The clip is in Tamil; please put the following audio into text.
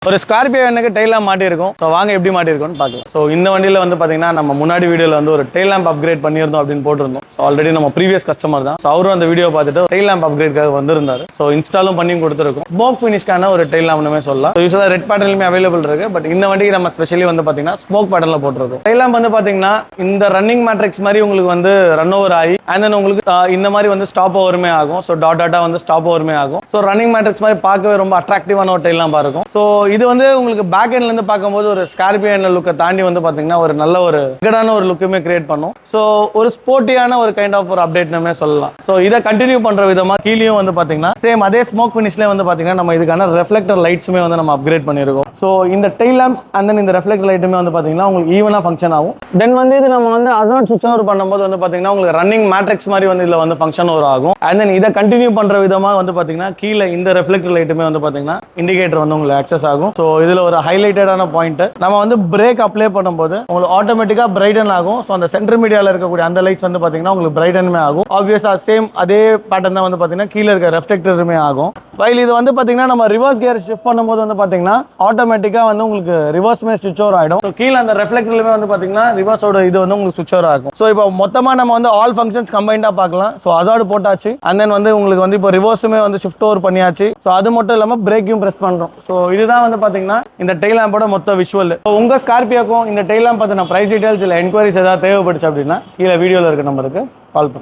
ஒரு ஸ்கார்பியோ எனக்கு டெயில் லேம்ப் மாட்டியிருக்கும். ஸோ வாங்க எப்படி மாட்டியிருக்கோம்னு பார்க்கலாம். ஸோ இந்த வண்டியில் வந்து பார்த்தீங்கன்னா நம்ம முன்னாடி வீடியோவில் வந்து ஒரு டெயில் லேம்ப் அப்கிரேட் பண்ணியிருந்தோம் அப்படின்னு போட்டிருந்தோம். ஸோ ஆல்ரெடி நம்ம ப்ரீவியஸ் கஸ்டமர் தான். ஸோ அவரும் அந்த வீடியோ பார்த்துட்டு டெயில் லேம்ப் அப்கிரேட்காக வந்திருந்தாரு. ஸோ இன்ஸ்டாலும் பண்ணி கொடுத்துருக்கோம். ஸ்மோக் ஃபினிஷ்கான ஒரு டெயில் லேம்ப்னு சொல்லலாம். ஸோ யூஸ்வலாக ரெட் பேட்டர்லையுமே அவைலபிள் இருக்கு. பட் இந்த வண்டிக்கு நம்ம ஸ்பெஷலி வந்து பார்த்தீங்கன்னா ஸ்மோக் பேட்டர்ல போட்டிருக்கோம். டெயில் லேம்ப் வந்து பார்த்தீங்கன்னா இந்த ரன்னிங் மேட்ரிக்ஸ் மாதிரி உங்களுக்கு வந்து ரன் ஓவர் ஆகி அண்ட் தென் உங்களுக்கு இந்த மாதிரி வந்து ஸ்டாப் ஓவருமே ஆகும். ஸோ டாட்டா வந்து ஸ்டாப் ஓவருமே ஆகும். ஸோ ரன்னிங் மேட்ரிக்ஸ் மாதிரி பார்க்கவே ரொம்ப அட்ராக்டிவான ஒரு டெயில் லேம்பாக இருக்கும். ஸோ இது வந்து உங்களுக்கு பேக் எண்ட்ல இருந்து பார்க்கும்போது ஒரு ஸ்கார்பியோ லுக்கை தாண்டி வந்து பாத்தீங்கன்னா ஒரு நல்ல ஒரு கிரேடான ஒரு லுக்குமே கிரியேட் பண்ணும். ஸோ ஒரு ஸ்போர்ட்டியான ஒரு கைண்ட் ஆஃப் ஒரு அப்டேட்னுமே சொல்லலாம். ஸோ இதை கண்டினியூ பண்ற விதமா கீழேயும் வந்து பாத்தீங்கன்னா சேம் அதே ஸ்மோக் ஃபினிஷ்ல வந்து பாத்தீங்கன்னா நம்ம இதுக்கான ரெஃப்ளெக்டர் லைட்ஸுமே வந்து நம்ம அப்கிரேட் பண்ணிருக்கோம். ஸோ இந்த டெயில் லேம்ப்ஸ் அண்ட் தென் இந்த ரெஃப்ளெக்டர் லைட்டுமே வந்து பாத்தீங்கன்னா உங்களுக்கு ஈவனா ஃபங்க்ஷன் ஆகும். தென் வந்து இது நம்ம வந்து அசாட் சுவிட்ச் ஓவர் பண்ணும்போது வந்து பாத்தீங்கன்னா உங்களுக்கு ரன்னிங் மேட்ரிக்ஸ் மாதிரி வந்து இதுல வந்து ஃபங்க்ஷன் ஓவர் ஆகும். அண்ட் தென் இதை கண்டினியூ பண்ற விதமா வந்து பாத்தீங்கன்னா கீழே இந்த ரெஃப்ளெக்டர் லைட்டுமே வந்து பாத்தீங்கன்னா இண்டிகேட்டர் வந்து உங்களுக்கு ஆக்சஸ் ஆகும். ஸோ இதுல ஒரு ஹைலைட்டடான பாயிண்ட் நம்ம வந்து பிரேக் அப்ளை பண்ணும்போது உங்களுக்கு ஆட்டோமேட்டிக்கா பிரைடன் ஆகும். ஸோ அந்த சென்டர் மீடியால இருக்கக்கூடிய அந்த லைட்ஸ் வந்து பாத்தீங்கன்னா உங்களுக்கு பிரைடனுமே ஆகும். ஆப்வியஸா சேம் அதே பேட்டர்ன் தான் வந்து பாத்தீங்கன்னா கீழே இருக்க ரெஃப்ளெக்டருமே ஆகும். வைல் இது வந்து பாத்தீங்கன்னா நம்ம ரிவர்ஸ் கியர் ஷிஃப்ட் பண்ணும்போது வந்து பாத்தீங்கன்னா ஆட்டோமேட்டிக்கா வந்து உங்களுக்கு ரிவர்ஸ்மே ஸ்விட்ச் ஓவர் ஆயிடும். ஸோ கீழே அந்த ரெஃப்ளெக்டர்லுமே வந்து பாத்தீங்கன்னா ரிவர்ஸோட இது வந்து உங்களுக்கு ஸ்விட்ச் ஓவர் ஆகும். ஸோ இப்போ மொத்தமா நம்ம வந்து ஆல் ஃபங்க்ஷன்ஸ் கம்பைண்டா பார்க்கலாம். ஸோ அசாட் போட்டாச்சு அண்ட் தென் வந்து உங்களுக்கு வந்து இப்போ ரிவர்ஸுமே வந்து ஷிஃப்ட் ஓவர் பண்ணியாச்சு. ஸோ அது மட்டும் இல்லாமல் பிரேக்கையும் பிரஸ் பண்றோம். ஸோ இதுதான் வந்து பாத்தீங்கன்னா இந்த டெயில் லேம்போட மொத்த விஷுவல். உங்க ஸ்கார்பியோக்கும் இந்த டெயில் லேம்ப் பத்தின பிரைஸ் டீடைல்ஸ் இல்ல என்கொயரிஸ் ஏதாவது தேவைப்படுச்சு அப்படின்னா கீழே வீடியோல இருக்க நம்பருக்கு கால் பண்ணுங்க.